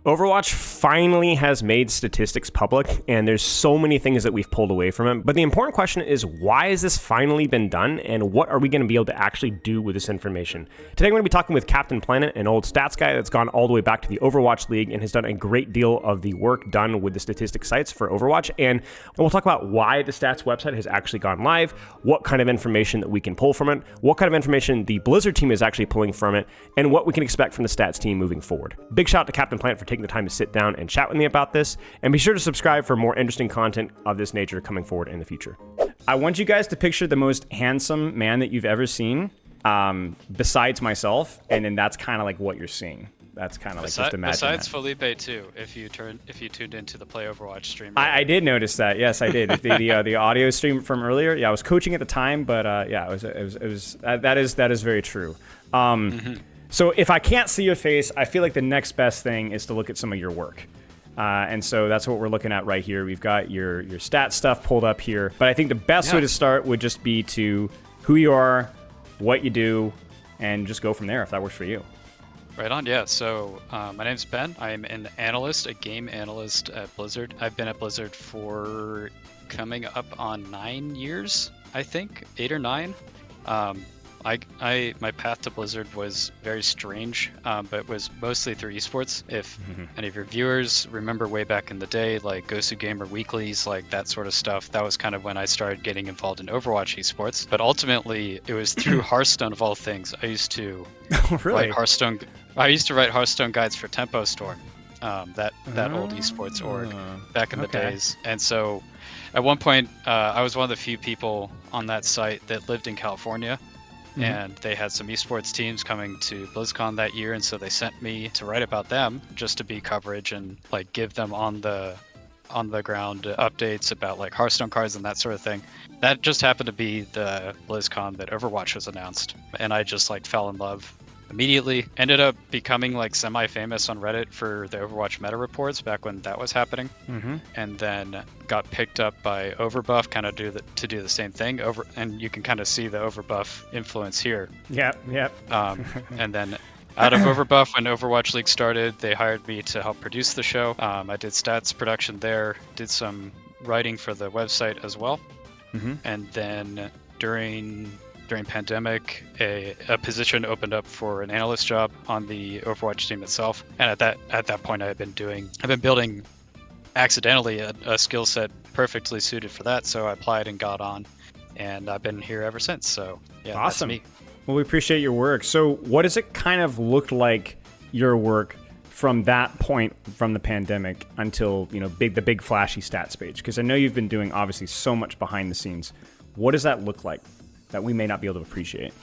Overwatch finally has made statistics public, and there's so many things that we've pulled away from it. But the important question is, why has this finally been done, and what are we going to be able to actually do with this information? Today, I'm going to be talking with Captain Planet, an old stats guy that's gone all the way back to the Overwatch League and has done a great deal of the work done with the statistics sites for Overwatch. And we'll talk about why the stats website has actually gone live, what kind of information that we can pull from it, what kind of information the Blizzard team is actually pulling from it, and what we can expect from the stats team moving forward. Big shout out to Captain Planet for taking the time to sit down and chat with me about this, and be sure to subscribe for more interesting content of this nature coming forward in the future. I want you guys to picture the most handsome man that you've ever seen, besides myself, and then that's kind of like what you're seeing. That's kind of like just imagine besides that. Felipe too, if you tuned into the Play Overwatch stream. I did notice that. Yes, I did. The audio stream from earlier. Yeah, I was coaching at the time, but yeah, it was that is very true. So if I can't see your face, I feel like the next best thing is to look at some of your work. And so that's what we're looking at right here. We've got your stat stuff pulled up here. But I think the best way to start would just be to who you are, what you do, and just go from there if that works for you. Right on, yeah. So my name's Ben. I'm an analyst, a game analyst at Blizzard. I've been at Blizzard for coming up on 9 years, I think, 8 or 9. My path to Blizzard was very strange, but was mostly through esports. If any of your viewers remember way back in the day, like Gosu Gamer Weeklies, like that sort of stuff, that was kind of when I started getting involved in Overwatch esports. But ultimately, it was through Hearthstone of all things. I used to write Hearthstone. I used to write Hearthstone guides for Tempo Storm, that old esports org back in the days. And so, at one point, I was one of the few people on that site that lived in California. And they had some esports teams coming to BlizzCon that year, and so they sent me to write about them just to be coverage and like give them on the ground updates about like Hearthstone cards and that sort of thing. That just happened to be the BlizzCon that Overwatch was announced, and I just like fell in love immediately. Ended up becoming like semi-famous on Reddit for the Overwatch meta reports back when that was happening, and then got picked up by Overbuff kind of to do the same thing. And you can kind of see the Overbuff influence here. Yep. And then out of Overbuff, when Overwatch League started, they hired me to help produce the show. I did stats production there, did some writing for the website as well, and then during pandemic, a position opened up for an analyst job on the Overwatch team itself. And at that point, I've been building accidentally a skill set perfectly suited for that. So I applied and got on, and I've been here ever since. So yeah, awesome. That's me. Well, we appreciate your work. So what does it kind of look like, your work, from that point, from the pandemic until the big flashy stats page? Because I know you've been doing obviously so much behind the scenes. What does that look like that we may not be able to appreciate?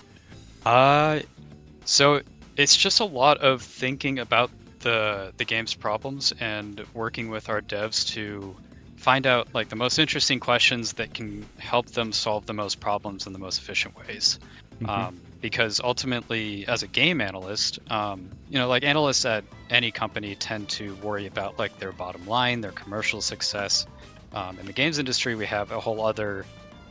So it's just a lot of thinking about the game's problems and working with our devs to find out like the most interesting questions that can help them solve the most problems in the most efficient ways. Because ultimately, as a game analyst, like analysts at any company tend to worry about like their bottom line, their commercial success. In the games industry, we have a whole other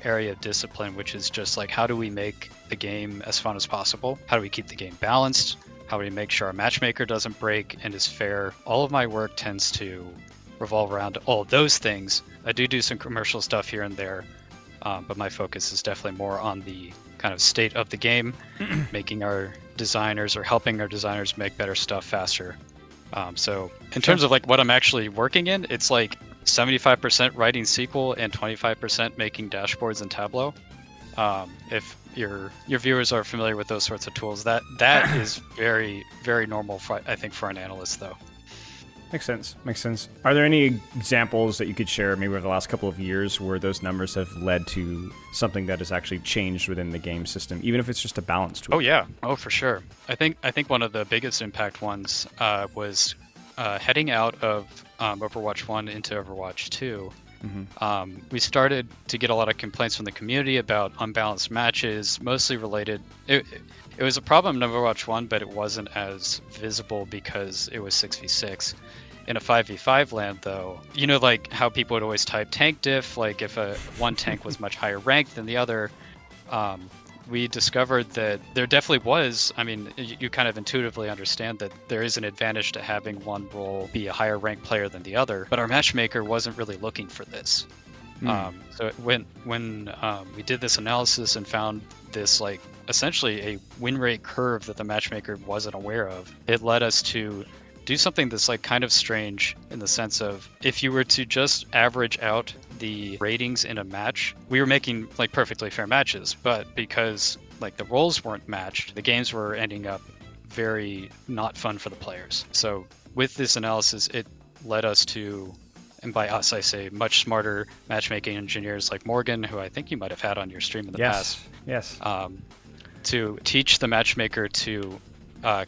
area of discipline, which is just like, how do we make the game as fun as possible? How do we keep the game balanced? How do we make sure our matchmaker doesn't break and is fair? All of my work tends to revolve around all of those things. I do some commercial stuff here and there, but my focus is definitely more on the kind of state of the game, making our designers or helping our designers make better stuff faster. So in terms of like what I'm actually working in, it's like 75% writing SQL and 25% making dashboards in Tableau. If your viewers are familiar with those sorts of tools, that is very, very normal I think for an analyst though. Makes sense. Are there any examples that you could share maybe over the last couple of years where those numbers have led to something that has actually changed within the game system, even if it's just a balance tool? Oh yeah, for sure. I think one of the biggest impact ones was heading out of Overwatch 1 into Overwatch 2. We started to get a lot of complaints from the community about unbalanced matches, mostly related. It was a problem in Overwatch 1, but it wasn't as visible because it was 6v6. In a 5v5 land, though, like how people would always type tank diff, like if one tank was much higher ranked than the other, we discovered that there definitely was, I mean, you kind of intuitively understand that there is an advantage to having one role be a higher ranked player than the other, but our matchmaker wasn't really looking for this. So when we did this analysis and found this like essentially a win rate curve that the matchmaker wasn't aware of, it led us to do something that's like kind of strange in the sense of if you were to just average out the ratings in a match, we were making like perfectly fair matches, but because like the roles weren't matched, the games were ending up very not fun for the players. So with this analysis, it led us to, and by us I say much smarter matchmaking engineers like Morgan, who I think you might have had on your stream in the past. Yes. To teach the matchmaker to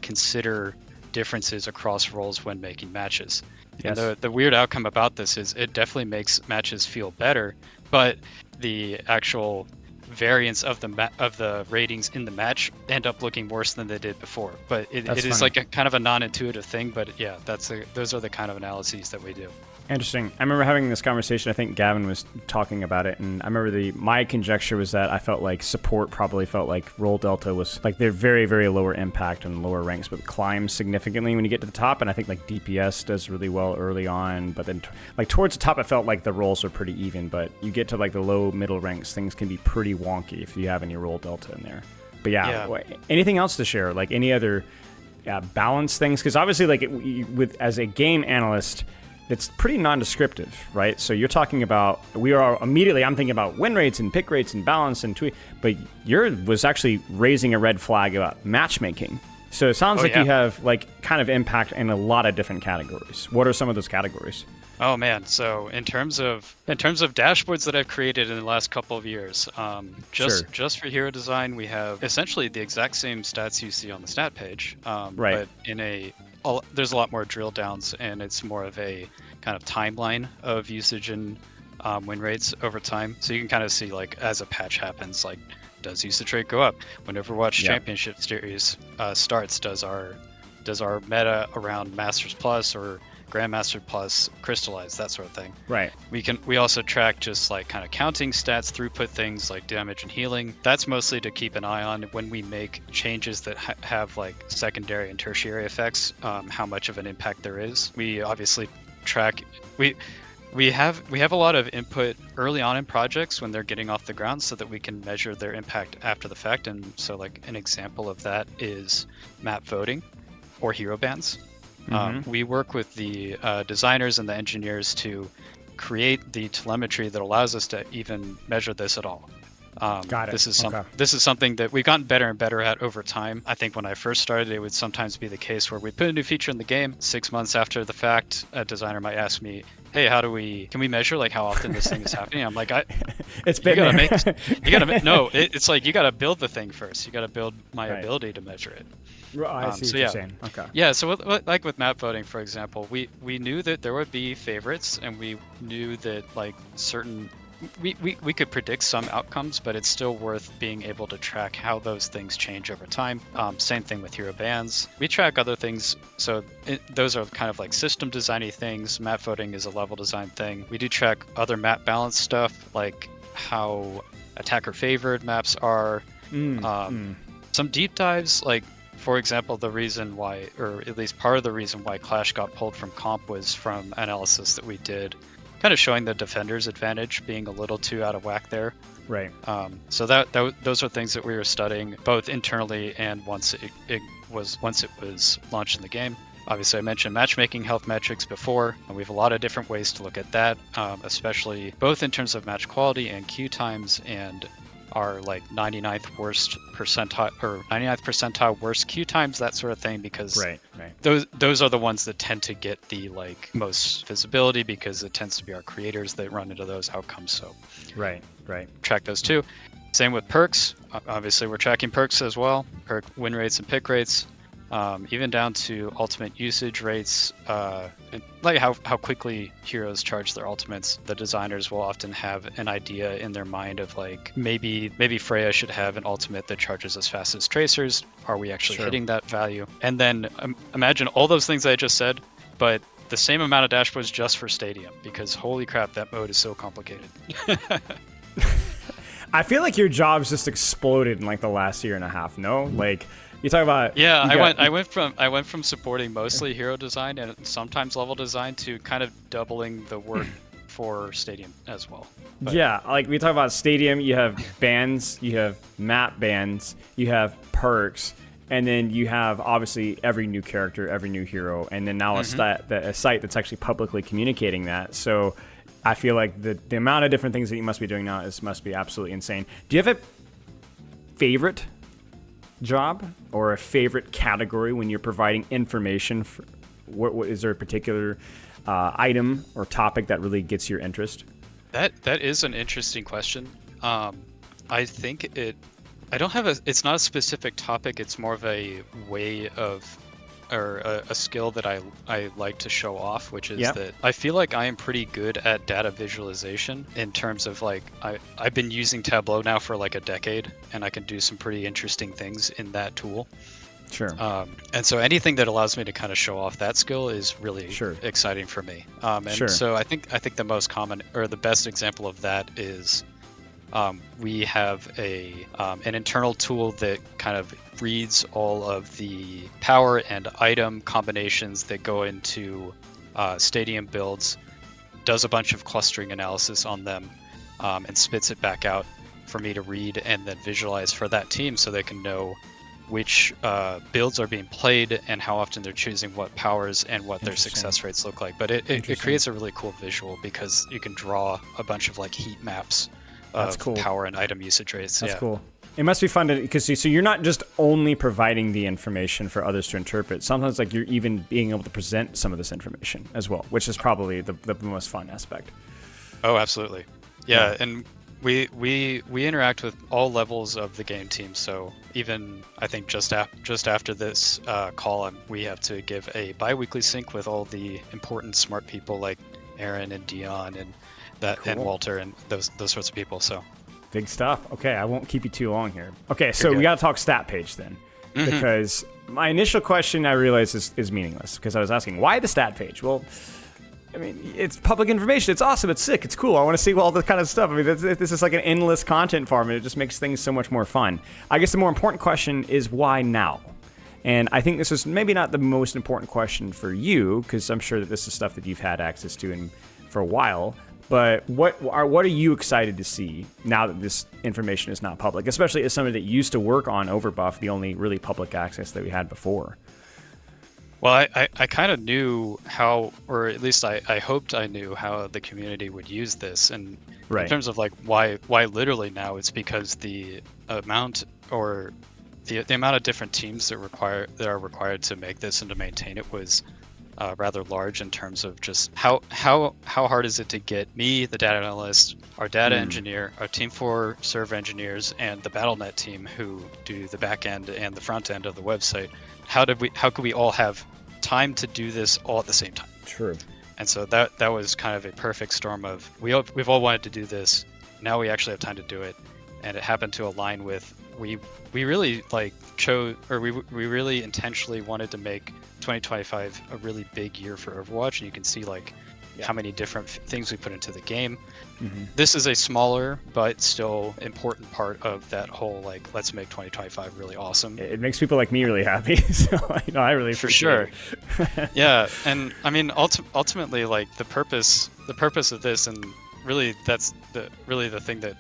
consider differences across roles when making matches. Yes. And the weird outcome about this is it definitely makes matches feel better, but the actual variance of the ratings in the match end up looking worse than they did before. But it is like a kind of a non-intuitive thing, but yeah, those are the kind of analyses that we do. Interesting. I remember having this conversation. I think Gavin was talking about it, and I remember my conjecture was that I felt like support probably felt like role delta was like they're very, very lower impact and lower ranks, but climbs significantly when you get to the top. And I think like DPS does really well early on, but then like towards the top, it felt like the roles are pretty even. But you get to like the low middle ranks, things can be pretty wonky if you have any role delta in there. But yeah. Anything else to share? Like any other balance things? Because obviously, like as a game analyst, it's pretty non-descriptive, right? So you're talking about, I'm thinking about win rates and pick rates and balance and tweet, but yours was actually raising a red flag about matchmaking. So it sounds like you have like kind of impact in a lot of different categories. What are some of those categories? Oh man, so in terms of dashboards that I've created in the last couple of years, just for hero design, we have essentially the exact same stats you see on the stat page, but there's a lot more drill downs, and it's more of a kind of timeline of usage and win rates over time. So you can kind of see like as a patch happens, like does usage rate go up? When Overwatch Championship Series starts, does our meta around Masters Plus or Grandmaster Plus crystallize, that sort of thing. Right. We also track just like kind of counting stats, throughput things like damage and healing. That's mostly to keep an eye on when we make changes that have like secondary and tertiary effects, how much of an impact there is. We obviously track we have a lot of input early on in projects when they're getting off the ground so that we can measure their impact after the fact. And so like an example of that is map voting or hero bans. We work with the designers and the engineers to create the telemetry that allows us to even measure this at all. Got it. This is something that we've gotten better and better at over time. I think when I first started, it would sometimes be the case where we put a new feature in the game. 6 months after the fact, a designer might ask me, "Hey, can we measure like how often this thing is happening?" I'm like, it's it's like you gotta build the thing first. You gotta build my ability to measure it. I see what you're saying. Okay. Yeah, so like with map voting, for example, we knew that there would be favorites, and we knew that like certain we could predict some outcomes, but it's still worth being able to track how those things change over time. Same thing with hero bans. We track other things, so those are kind of like system designy things. Map voting is a level design thing. We do track other map balance stuff, like how attacker favored maps are. Some deep dives, like for example, the reason why, or at least part of the reason why Clash got pulled from comp was from analysis that we did, kind of showing the defender's advantage being a little too out of whack there. Right. So those are things that we were studying both internally and once it was launched in the game. Obviously, I mentioned matchmaking health metrics before, and we have a lot of different ways to look at that, especially both in terms of match quality and queue times, and our like 99th percentile worst queue times, that sort of thing, because those are the ones that tend to get the like most visibility, because it tends to be our creators that run into those outcomes. So track those too. Same with perks. Obviously, we're tracking perks as well, perk win rates and pick rates. Even down to ultimate usage rates, and like how quickly heroes charge their ultimates. The designers will often have an idea in their mind of like maybe Freya should have an ultimate that charges as fast as Tracers. Are we actually hitting that value? And then imagine all those things I just said, but the same amount of dashboards just for Stadium, because holy crap, that mode is so complicated. I feel like your job's just exploded in like the last year and a half. No, like you talk about. Yeah, I went from supporting mostly hero design and sometimes level design to kind of doubling the work for Stadium as well. But yeah, like we talk about Stadium, you have bans, you have map bans, you have perks, and then you have obviously every new character, every new hero, and then now a site that's actually publicly communicating that. So I feel like the amount of different things that you must be doing now must be absolutely insane. Do you have a favorite job or a favorite category when you're providing information? What is there a particular item or topic that really gets your interest? That is an interesting question. I think I don't have it's not a specific topic. It's more of a way of, or a skill that I like to show off, which is that I feel like I am pretty good at data visualization in terms of like, I've been using Tableau now for like a decade, and I can do some pretty interesting things in that tool. Sure. And so anything that allows me to kind of show off that skill is really exciting for me. So I think the most common or the best example of that is we have an internal tool that kind of reads all of the power and item combinations that go into Stadium builds, does a bunch of clustering analysis on them, and spits it back out for me to read and then visualize for that team so they can know which builds are being played and how often they're choosing what powers and what their success rates look like. But it creates a really cool visual because you can draw a bunch of like heat maps of power and item usage rates. That's cool. It must be fun to, because so you're not just only providing the information for others to interpret. Sometimes like you're even being able to present some of this information as well, which is probably the most fun aspect. Oh, absolutely. Yeah. And we interact with all levels of the game team. So even I think just after this call, we have to give a bi-weekly sync with all the important smart people like Aaron and Dion and and Walter and those sorts of people. So big stuff. Okay, I won't keep you too long here. Okay, so we got to talk stat page then, because my initial question I realized is meaningless because I was asking why the stat page. Well, I mean, it's public information. It's awesome. It's sick. It's cool. I want to see all this kind of stuff. I mean, this is like an endless content farm, and it just makes things so much more fun. I guess the more important question is why now? And I think this is maybe not the most important question for you, because I'm sure that this is stuff that you've had access to for a while. But what are you excited to see now that this information is not public, especially as somebody that used to work on Overbuff, the only really public access that we had before? Well, I kind of knew how, or at least I hoped I knew how the community would use this. And in terms of like why literally now, it's because the amount or the amount of different teams that are required to make this and to maintain it was rather large in terms of just how hard is it to get me, the data analyst, our data engineer, our team 4 server engineers, and the BattleNet team who do the back end and the front end of the website. How could we all have time to do this all at the same time? True. And so that was kind of a perfect storm of we've all wanted to do this. Now we actually have time to do it, and it happened to align with we really like chose, or we really intentionally wanted to make 2025 a really big year for Overwatch, and you can see like how many different things we put into the game. This is a smaller but still important part of that whole like let's make 2025 really awesome. It makes people like me really happy. So I really appreciate it. Yeah, and I mean ultimately like the purpose of this, and really that's the thing that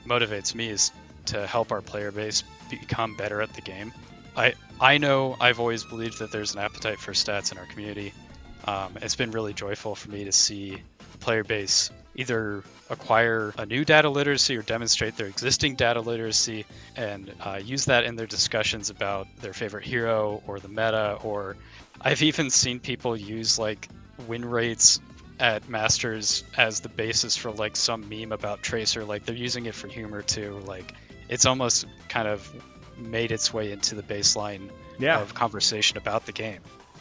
motivates me, is to help our player base become better at the game. I know I've always believed that there's an appetite for stats in our community. It's been really joyful for me to see the player base either acquire a new data literacy or demonstrate their existing data literacy and use that in their discussions about their favorite hero or the meta. Or I've even seen people use like win rates at Masters as the basis for like some meme about Tracer. Like they're using it for humor too. Like it's almost kind of made its way into the baseline of conversation about the game.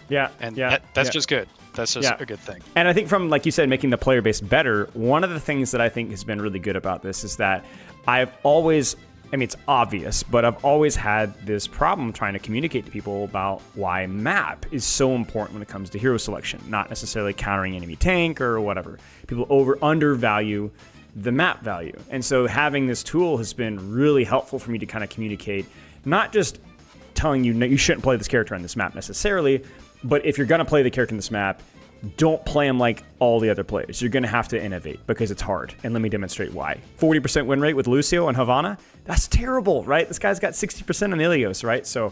That's just good. That's just a good thing. And I think from, like you said, making the player base better, one of the things that I think has been really good about this is that I've always, I mean, it's obvious, but I've always had this problem trying to communicate to people about why map is so important when it comes to hero selection, not necessarily countering enemy tank or whatever. People undervalue the map value. And so having this tool has been really helpful for me to kind of communicate, not just telling you you shouldn't play this character on this map necessarily, but if you're going to play the character in this map, don't play him like all the other players. You're going to have to innovate because it's hard. And let me demonstrate why. 40% win rate with Lucio and Havana, that's terrible, right? This guy's got 60% on Ilios, right? So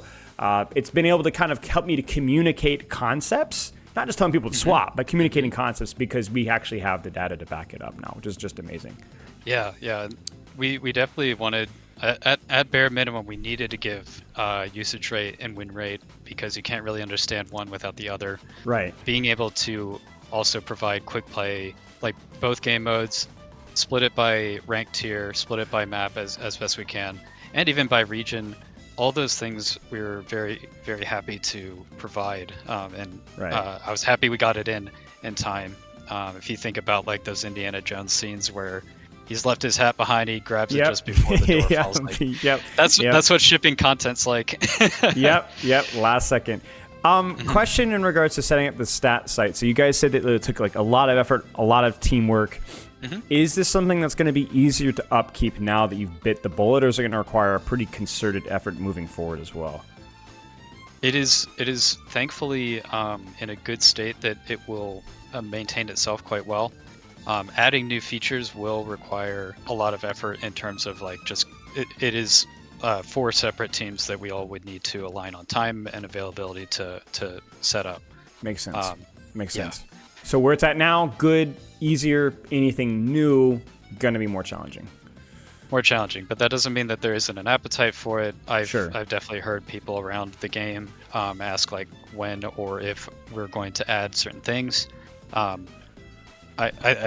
it's been able to kind of help me to communicate concepts, not just telling people to swap, but communicating concepts because we actually have the data to back it up now, which is just amazing. Yeah. We definitely wanted, at bare minimum, we needed to give usage rate and win rate because you can't really understand one without the other. Right. Being able to also provide quick play, like both game modes, split it by rank tier, split it by map as best we can, and even by region. All those things we were very, very happy to provide. I was happy we got it in time. If you think about like those Indiana Jones scenes where he's left his hat behind, he grabs it just before the door falls. Like, that's what shipping content's like. Yep. Last second. Question in regards to setting up the stat site. So you guys said that it took like a lot of effort, a lot of teamwork. Is this something that's going to be easier to upkeep now that you've bit the bullet, or is it going to require a pretty concerted effort moving forward as well? It is thankfully in a good state that it will maintain itself quite well. Adding new features will require a lot of effort in terms of like just it is 4 separate teams that we all would need to align on time and availability to set up. Makes sense. Makes sense. So where it's at now, good, easier. Anything new, gonna be more challenging. More challenging, but that doesn't mean that there isn't an appetite for it. I've definitely heard people around the game ask like when or if we're going to add certain things. I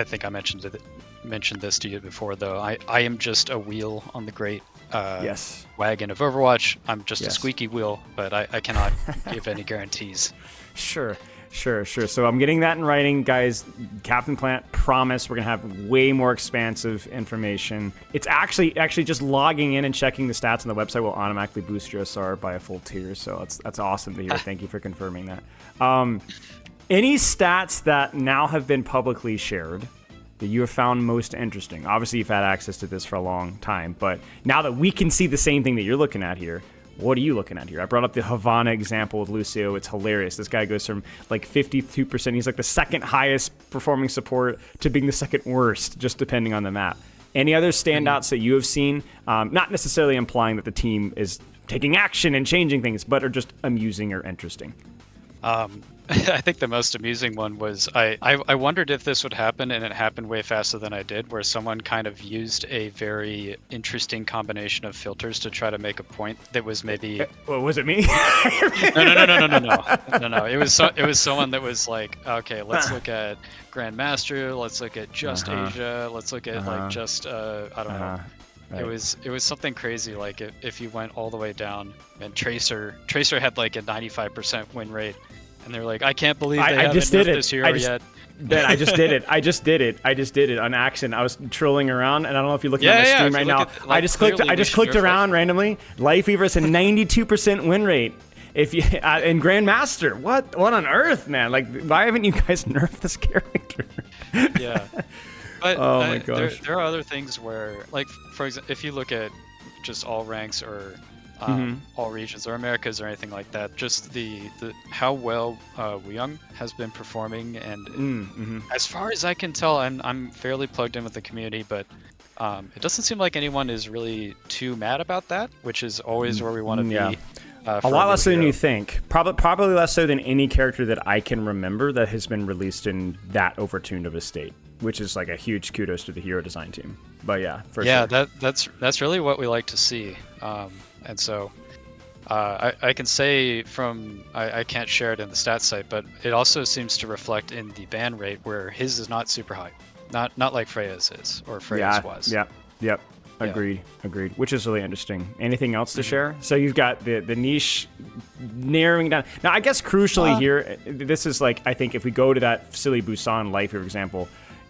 think I mentioned this to you before, though. I am just a wheel on the great wagon of Overwatch. I'm just a squeaky wheel, but I cannot give any guarantees. Sure. So I'm getting that in writing, guys. Captain Plant, promise we're gonna have way more expansive information. It's actually just logging in and checking the stats on the website will automatically boost your SR by a full tier. So that's awesome to hear. Thank you for confirming that. Any stats that now have been publicly shared that you have found most interesting? Obviously, you've had access to this for a long time, but now that we can see the same thing that you're looking at here, what are you looking at here? I brought up the Havana example with Lucio. It's hilarious. This guy goes from like 52%. He's like the second highest performing support to being the second worst, just depending on the map. Any other standouts that you have seen? Not necessarily implying that the team is taking action and changing things, but are just amusing or interesting. I think the most amusing one was I wondered if this would happen, and it happened way faster than I did, where someone kind of used a very interesting combination of filters to try to make a point that was maybe. Well, was it me? No. It was someone that was like, okay, let's look at Grandmaster, let's look at just Asia, let's look at like just I don't know. Right. It was something crazy. Like if you went all the way down, and Tracer had like a 95% win rate. And they're like, I can't believe they haven't nerfed this hero yet. Ben, I just did it. I just did it on accident. I was trolling around, and I don't know if you're looking at my stream right now. I just clicked around randomly. Lifeweaver has a 92% win rate. If you and Grandmaster, what on earth, man? Like, why haven't you guys nerfed this character? Yeah. But oh my gosh. There are other things where, like, for example, if you look at just all ranks or all regions or Americas or anything like that, just the how well Wuyang has been performing, and as far as I can tell, I'm fairly plugged in with the community, but it doesn't seem like anyone is really too mad about that, which is always where we want to be. A lot less than you think. Probably less so than any character that I can remember that has been released in that overtuned of a state, which is like a huge kudos to the hero design team. But yeah, for sure. That's really what we like to see. And so I can say I can't share it in the stats site, but it also seems to reflect in the ban rate where his is not super high. Not like Freya's is, or Freya's was. Yep. Agreed. Which is really interesting. Anything else to share? So you've got the niche narrowing down. Now, I guess crucially here, this is like, I think if we go to that silly Busan life, for example,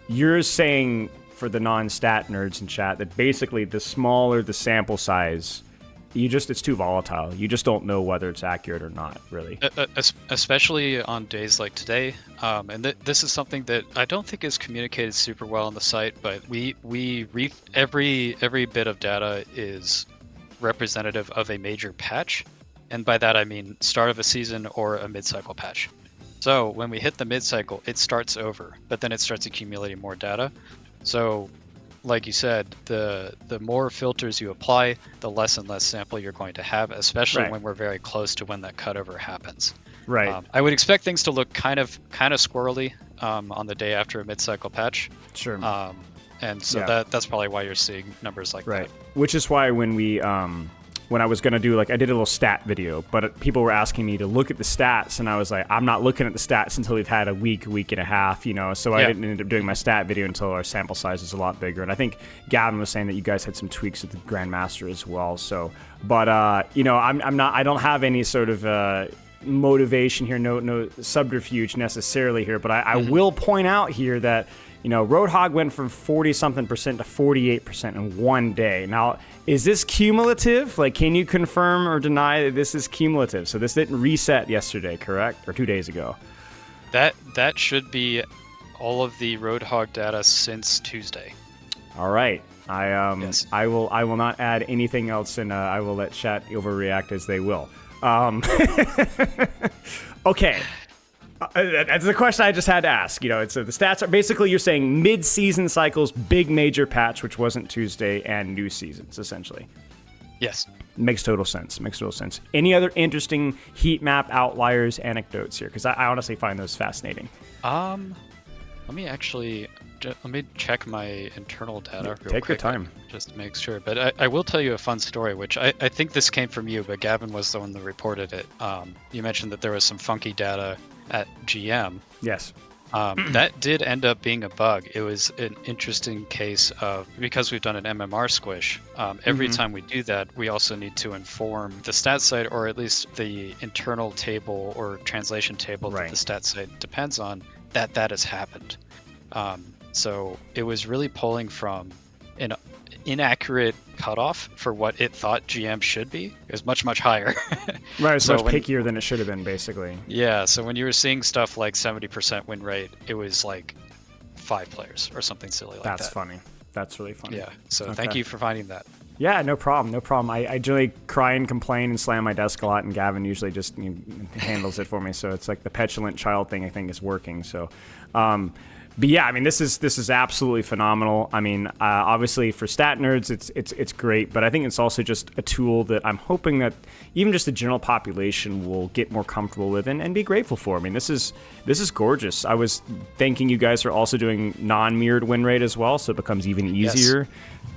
you're saying for the non-stat nerds in chat that basically the smaller the sample size, it's too volatile. You just don't know whether it's accurate or not, really. Especially on days like today. And this is something that I don't think is communicated super well on the site, but every bit of data is representative of a major patch. And by that, I mean start of a season or a mid-cycle patch. So when we hit the mid-cycle, it starts over, but then it starts accumulating more data. So like you said, the more filters you apply, the less and less sample you're going to have, especially when we're very close to when that cutover happens. Right. I would expect things to look kind of squirrely on the day after a mid-cycle patch. Sure. And so that's probably why you're seeing numbers like that. Which is why when I was going to do, like, I did a little stat video, but people were asking me to look at the stats, and I was like, I'm not looking at the stats until we've had a week and a half, so I didn't end up doing my stat video until our sample size was a lot bigger. And I think Gavin was saying that you guys had some tweaks with the Grandmaster as well. So, but, I don't have any sort of motivation here, no subterfuge necessarily here, but I will point out here that, Roadhog went from 40-something% to 48% in one day. Now, is this cumulative? Like, can you confirm or deny that this is cumulative? So this didn't reset yesterday, correct? Or 2 days ago? That should be all of the Roadhog data since Tuesday. All right. Yes. I will not add anything else, and I will let chat overreact as they will. Okay. That's the question I just had to ask. So the stats are basically, you're saying mid-season cycles, big major patch, which wasn't Tuesday, and new seasons, essentially. Yes. Makes total sense. Any other interesting heat map outliers, anecdotes here? Because I honestly find those fascinating. Let me check my internal data real quick. Take your time. Just to make sure. But I will tell you a fun story, which I think this came from you, but Gavin was the one that reported it. You mentioned that there was some funky data at GM. Yes. That did end up being a bug. It was an interesting case of, because we've done an MMR squish, every time we do that, we also need to inform the stat site, or at least the internal table or translation table that the stat site depends on, that has happened. So it was really pulling from an inaccurate cutoff for what it thought GM should be. It was much, much higher. Right, it's much pickier than it should have been, basically. Yeah, so when you were seeing stuff like 70% win rate, it was like 5 players or something silly like that. That's funny. That's really funny. Yeah, so thank you for finding that. Yeah, no problem. I generally cry and complain and slam my desk a lot, and Gavin usually just handles it for me. So it's like the petulant child thing, I think, is working. So, but yeah, I mean, this is absolutely phenomenal. I mean, obviously for stat nerds, it's great, but I think it's also just a tool that I'm hoping that even just the general population will get more comfortable with and be grateful for. I mean, this is gorgeous. I was thinking you guys are also doing non-mirrored win rate as well, so it becomes even easier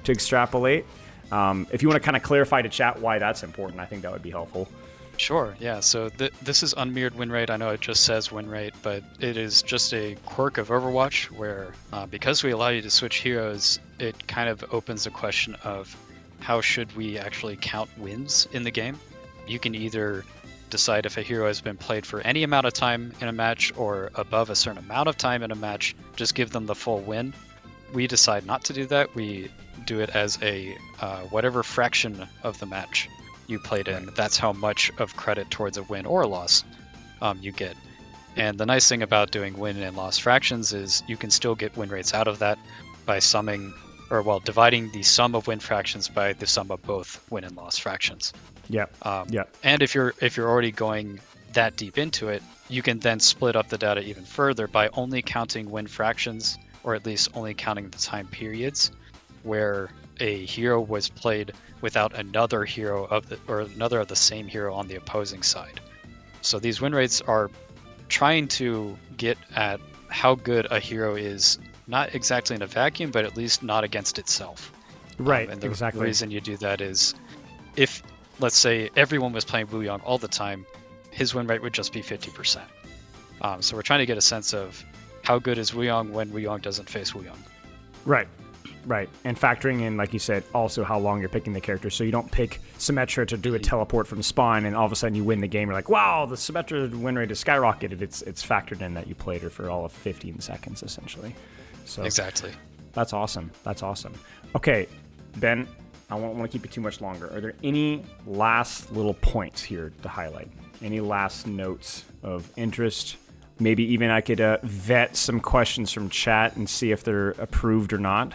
to extrapolate. If you want to kind of clarify to chat why that's important, I think that would be helpful. Sure, yeah. So this is unmirrored win rate. I know it just says win rate, but it is just a quirk of Overwatch where, because we allow you to switch heroes, it kind of opens the question of how should we actually count wins in the game. You can either decide if a hero has been played for any amount of time in a match or above a certain amount of time in a match, just give them the full win. We decide not to do that. We do it as a whatever fraction of the match you played in. That's how much of credit towards a win or a loss you get. And the nice thing about doing win and loss fractions is you can still get win rates out of that by dividing the sum of win fractions by the sum of both win and loss fractions. Yeah. And if you're already going that deep into it, you can then split up the data even further by only counting win fractions, or at least only counting the time periods where a hero was played without another hero another of the same hero on the opposing side. So these win rates are trying to get at how good a hero is, not exactly in a vacuum, but at least not against itself. Right, and the exactly. reason you do that is if, let's say, everyone was playing Wuyong all the time, his win rate would just be 50%. So we're trying to get a sense of how good is Wuyong when Wuyong doesn't face Wuyong. Right, and factoring in, like you said, also how long you're picking the character, so you don't pick Symmetra to do a teleport from spawn, and all of a sudden you win the game. You're like, wow, the Symmetra win rate is skyrocketed. It's factored in that you played her for all of 15 seconds, essentially. So exactly. That's awesome. Okay, Ben, I won't want to keep it too much longer. Are there any last little points here to highlight? Any last notes of interest? Maybe even I could vet some questions from chat and see if they're approved or not.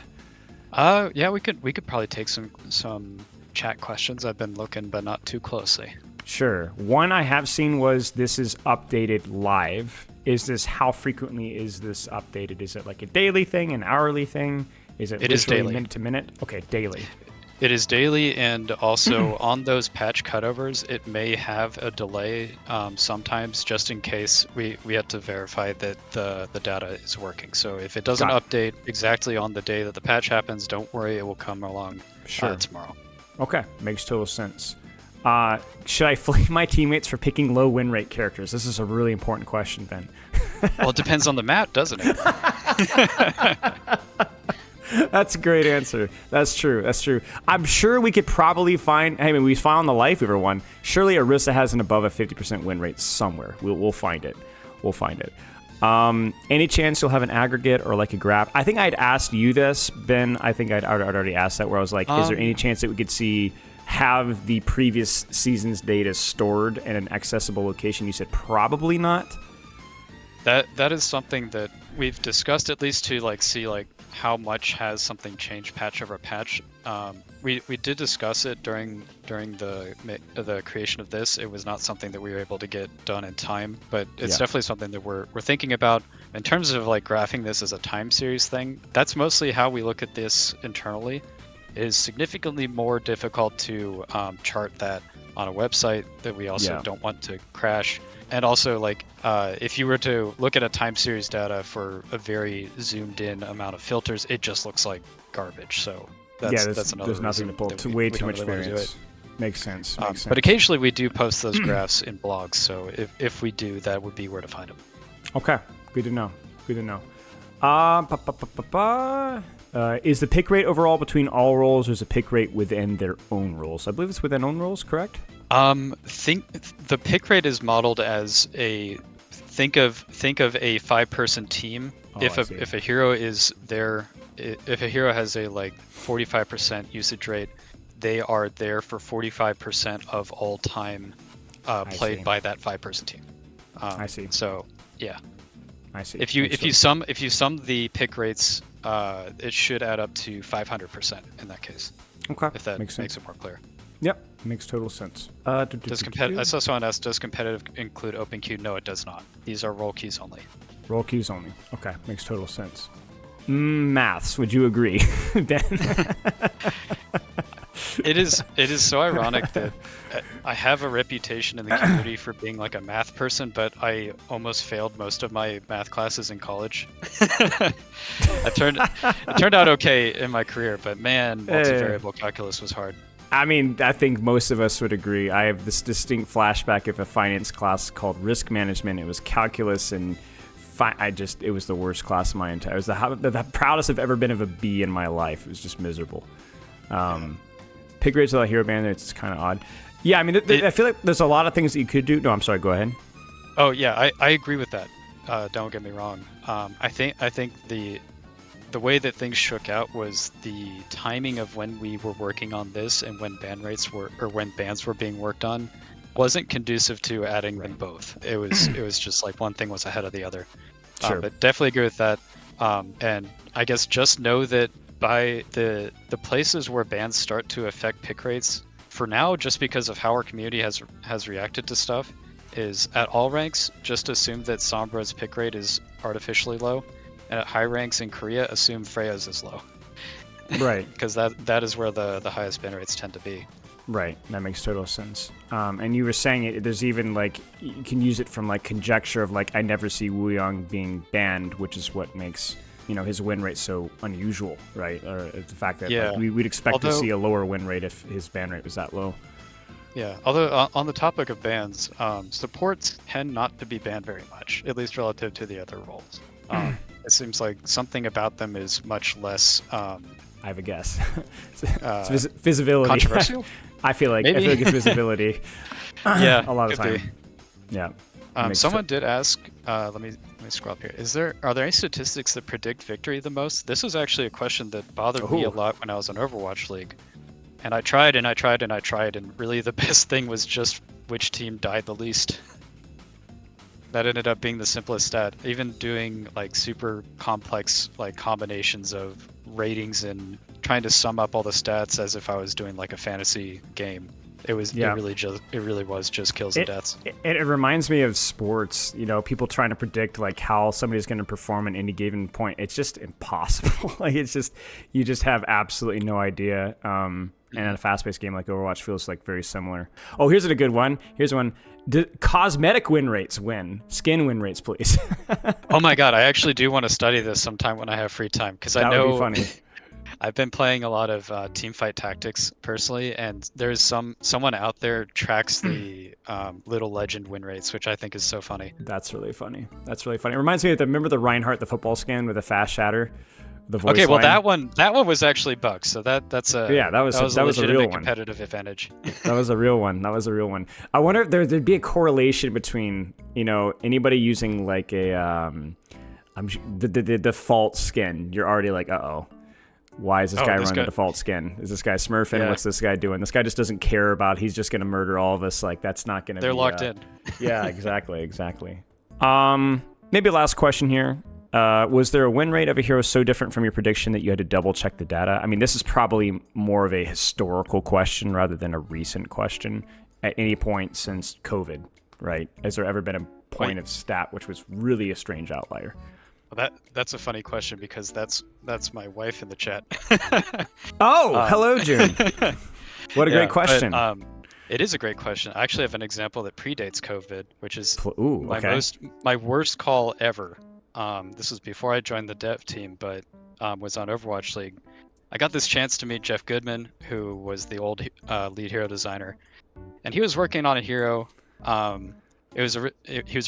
Yeah, we could probably take some chat questions. I've been looking, but not too closely. Sure. One I have seen was this is updated live. How frequently is this updated? Is it like a daily thing, an hourly thing? It is daily. Minute to minute? Okay, daily. It is daily, and also on those patch cutovers, it may have a delay sometimes, just in case we have to verify that the data is working. So if it doesn't update exactly on the day that the patch happens, don't worry, it will come along tomorrow. Okay, makes total sense. Should I flame my teammates for picking low win rate characters? This is a really important question, Ben. Well, it depends on the map, doesn't it? That's a great answer. That's true. I'm sure we could probably find. I mean, we found the Lifeweaver one. Surely Orisa has an above a 50% win rate somewhere. We'll find it. Any chance you'll have an aggregate or like a graph? I think I'd asked you this, Ben. I think I'd already asked that. Where I was like, is there any chance that we could have the previous season's data stored in an accessible location? You said probably not. That is something that we've discussed, at least to see how much has something changed patch over patch. We did discuss it during the creation of this. It was not something that we were able to get done in time, but it's definitely something that we're thinking about in terms of graphing this as a time series thing. That's mostly how we look at this internally. It is significantly more difficult to chart that on a website that we also don't want to crash. And also, if you were to look at a time series data for a very zoomed in amount of filters, it just looks like garbage. So that's another there's nothing to pull. Way too much variance. Makes sense. But occasionally we do post those graphs in blogs. So if we do, that would be where to find them. Okay, good to know. Is the pick rate overall between all roles, or is the pick rate within their own roles? I believe it's within own roles, correct? Think the pick rate is modeled as think of a 5-person team. If a hero is there, if a hero has a 45% usage rate, they are there for 45% of all time played by that 5-person team. I see. So yeah, I see. If you sum the pick rates, it should add up to 500% in that case. Okay, if that makes it more clear. Yep, makes total sense. I saw someone ask, does competitive include open queue? No, it does not. These are role queues only. Role queues only. Okay, makes total sense. Maths, would you agree, Ben? It is so ironic that I have a reputation in the community for being a math person, but I almost failed most of my math classes in college. It turned out okay in my career, but man, multivariable calculus was hard. I mean, I think most of us would agree. I have this distinct flashback of a finance class called risk management. It was calculus, and it was the worst class of my entire. It was the proudest I've ever been of a B in my life. It was just miserable. Pick rates without hero ban, it's kind of odd. Yeah, I mean, I feel like there's a lot of things that you could do. No, I'm sorry. Go ahead. Oh yeah, I agree with that. Don't get me wrong. I think the way that things shook out was the timing of when we were working on this and when when bans were being worked on wasn't conducive to adding them both. It was just one thing was ahead of the other. Sure. But definitely agree with that. And I guess just know that by the places where bans start to affect pick rates, for now, just because of how our community has reacted to stuff, is at all ranks, just assume that Sombra's pick rate is artificially low. And at high ranks in Korea, assume Freya's is low. Right. Because that is where the highest ban rates tend to be. Right. That makes total sense. And you were saying there's even you can use it from conjecture of I never see Wu Yang being banned, which is what makes his win rate so unusual, right? Or the fact that we'd expect to see a lower win rate if his ban rate was that low. Yeah, although on the topic of bans, supports tend not to be banned very much, at least relative to the other roles. It seems like something about them is much less. I have a guess. It's visibility. Controversial. I feel like it's visibility. Yeah, a lot of could time. Be. Yeah. Someone did ask. Let me scroll up here. Are there any statistics that predict victory the most? This was actually a question that bothered me a lot when I was in Overwatch League, And I tried and I tried and I tried, and really the best thing was just which team died the least. That ended up being the simplest stat. Even doing like super complex like combinations of ratings and trying to sum up all the stats as if I was doing like a fantasy game. It really was just kills and deaths. It reminds me of sports, you know, people trying to predict like how somebody's going to perform at any given point. It's just impossible. Like it's just, you just have absolutely no idea. And in a fast-paced game like Overwatch feels like very similar. Oh, here's a good one. Here's one. Cosmetic win rates Skin win rates, please. Oh my god, I actually do want to study this sometime when I have free time, because I know that would be funny. I've been playing a lot of teamfight tactics personally, and there's someone out there tracks the Little Legend win rates, which I think is so funny. That's really funny. It reminds me of remember the Reinhardt the football skin with a fast shatter. The voice okay, well line? that one was actually bugged, so that's a that was a legitimate real one. competitive advantage. That was a real one. I wonder if there'd be a correlation between, you know, anybody using like a the default skin. You're already like, why is this guy running the default skin? Is this guy smurfing? Yeah. What's this guy doing? This guy just doesn't care about. He's just gonna murder all of us. Like that's not gonna. They're locked in. Yeah, exactly. Maybe last question here. Was there a win rate of a hero so different from your prediction that you had to double check the data? I mean, this is probably more of a historical question rather than a recent question at any point since COVID, right? Has there ever been a point of stat which was really a strange outlier? Well, that's a funny question, because that's my wife in the chat. Hello, June. What a great question. But, it is a great question. I actually have an example that predates COVID, which is my worst call ever. This was before I joined the dev team, but was on Overwatch League. I got this chance to meet Jeff Goodman, who was the old lead hero designer, and he was working on a hero. He was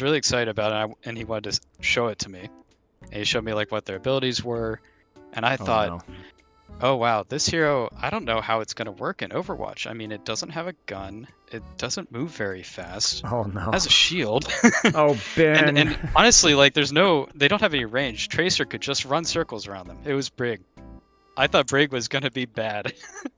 really excited about it, and he wanted to show it to me. And he showed me like what their abilities were, and I thought, oh wow, this hero, I don't know how it's going to work in Overwatch. I mean, it doesn't have a gun. It doesn't move very fast. Oh no. It has a shield. Oh, Ben. and honestly, like they don't have any range. Tracer could just run circles around them. It was Brig. I thought Brig was going to be bad,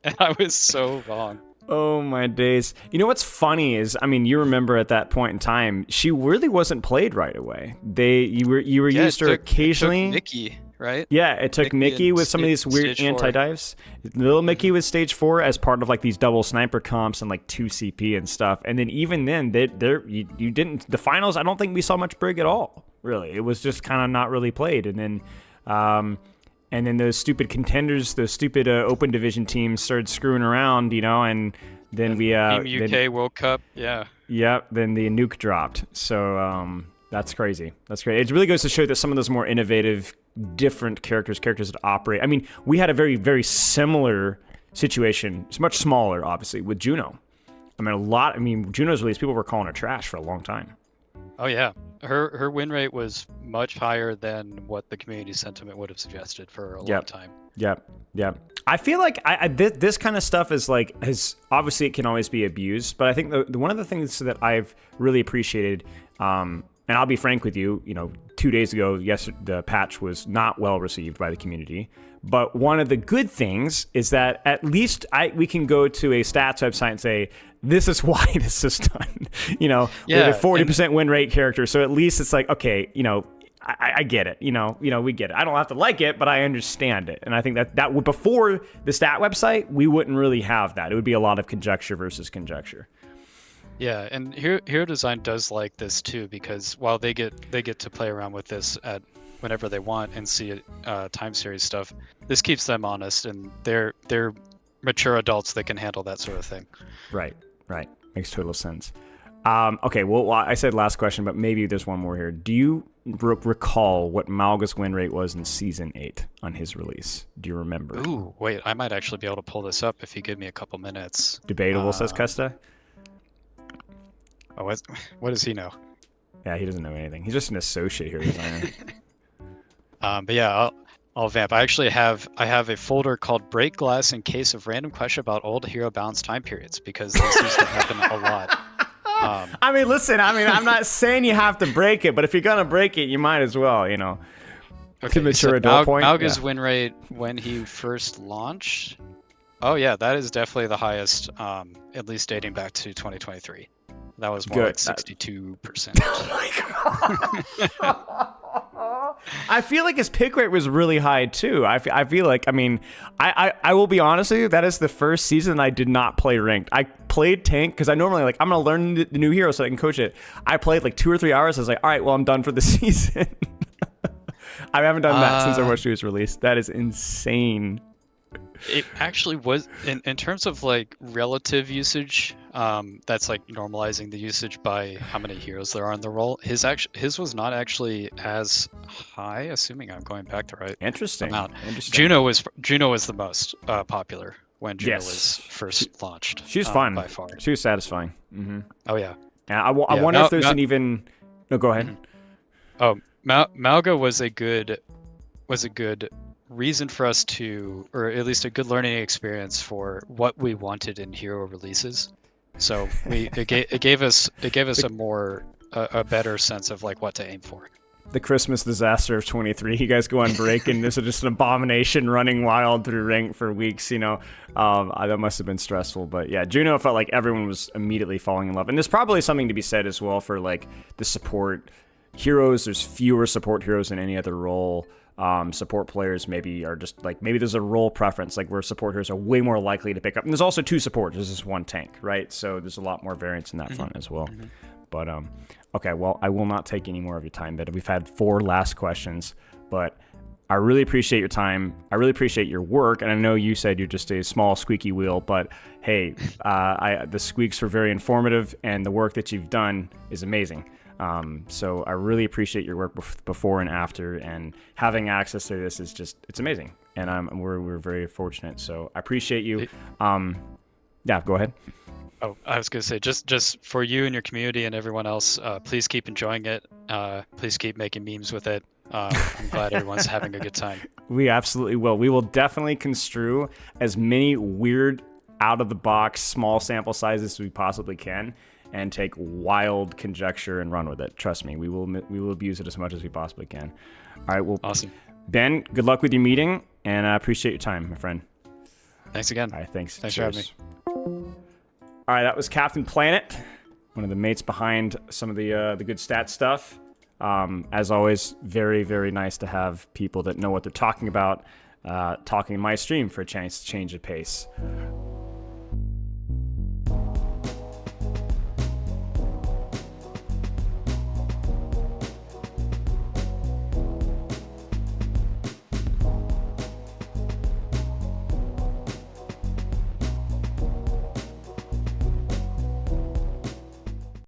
and I was so wrong. Oh my days. You know what's funny is, I mean, you remember at that point in time, she really wasn't played right away. You were used her occasionally. It took Mickey, right? Yeah, it took Mickey with some of these weird anti-dives. Little Mickey was stage 4 as part of like these double sniper comps and like 2 CP and stuff. And then even then, you didn't. The finals, I don't think we saw much Brig at all. Really, it was just kind of not really played. And then those stupid contenders, those stupid open division teams started screwing around, you know, and then Team UK World Cup, yeah. Yep, then the nuke dropped. So that's crazy. That's great. It really goes to show that some of those more innovative, different characters that operate. I mean, we had a very, very similar situation. It's much smaller, obviously, with Juno. Juno's release, people were calling her trash for a long time. Oh yeah, her win rate was much higher than what the community sentiment would have suggested for a long time. Yep. I feel like this kind of stuff is like, obviously it can always be abused, but I think one of the things that I've really appreciated, and I'll be frank with you, 2 days ago, the patch was not well received by the community. But one of the good things is that at least we can go to a stats website and say, this is why this is done, with a 40% win rate character. So at least it's like, okay, I get it, we get it. I don't have to like it, but I understand it. And I think that would, before the stat website, we wouldn't really have that. It would be a lot of conjecture versus conjecture. Yeah, and Hero Design does like this too, because while they get to play around with this at whenever they want and see time series stuff, this keeps them honest, and they're mature adults that can handle that sort of thing. Right. Makes total sense. Okay, well, I said last question, but maybe there's one more here. Do you recall what Malga's win rate was in Season 8 on his release? Do you remember? Ooh, wait, I might actually be able to pull this up if you give me a couple minutes. Debatable, says Custa. Oh, what does he know? Yeah, he doesn't know anything. He's just an associate here designer. But yeah, I'll vamp. I actually have a folder called Break Glass in case of random question about old hero balance time periods, because this used to happen a lot. Listen, I'm not saying you have to break it, but if you're going to break it, you might as well, Okay, to mature adult point. Malga's win rate when he first launched, Oh yeah, that is definitely the highest, at least dating back to 2023. That was more Good. like 62%. I feel like his pick rate was really high too. I feel like, I mean, I will be honest with you, that is the first season I did not play ranked. I played tank because I normally like, I'm going to learn the new hero so I can coach it. I played like 2 or 3 hours. I was like, all right, well, I'm done for the season. I haven't done that since Overwatch 2 was released. That is insane. It actually was in terms of like relative usage. That's like normalizing the usage by how many heroes there are in the role. His was not actually as high, assuming I'm going back the right Interesting. amount. Interesting. Juno was the most popular when Juno Yes. was first launched. She was fun. by far. She was satisfying. Mm-hmm. Oh yeah. Yeah, I wonder if there's an even. No, go ahead. Oh, Malga was a good reason for us to, or at least a good learning experience for what we wanted in hero releases. So it gave us a better sense of like what to aim for. The Christmas disaster of 23. You guys go on break, and this is just an abomination running wild through rank for weeks. You know, that must have been stressful. But yeah, Juno felt like everyone was immediately falling in love, and there's probably something to be said as well for like the support heroes. There's fewer support heroes in any other role. Support players maybe are just like, maybe there's a role preference, like where support heroes are way more likely to pick up. And there's also 2 supports. There's just 1 tank, right? So there's a lot more variance in that front as well. But okay, well, I will not take any more of your time, but we've had 4 last questions, but I really appreciate your time. I really appreciate your work. And I know you said you're just a small squeaky wheel, but hey, the squeaks were very informative, and the work that you've done is amazing. So I really appreciate your work before and after, and having access to this is just, it's amazing. And we're very fortunate. So I appreciate you. Yeah, go ahead. Oh, I was going to say, just for you and your community and everyone else, please keep enjoying it. Please keep making memes with it. I'm glad everyone's having a good time. We absolutely will. We will definitely construe as many weird, out-of-the-box, small sample sizes as we possibly can, and take wild conjecture and run with it. Trust me, we will abuse it as much as we possibly can. All right, well, Awesome. Ben, good luck with your meeting, and I appreciate your time, my friend. Thanks again. All right, thanks. Thanks for having me. All right, that was Captain Planet, one of the mates behind some of the good stat stuff. As always, very, very nice to have people that know what they're talking about talking in my stream for a chance to change the pace.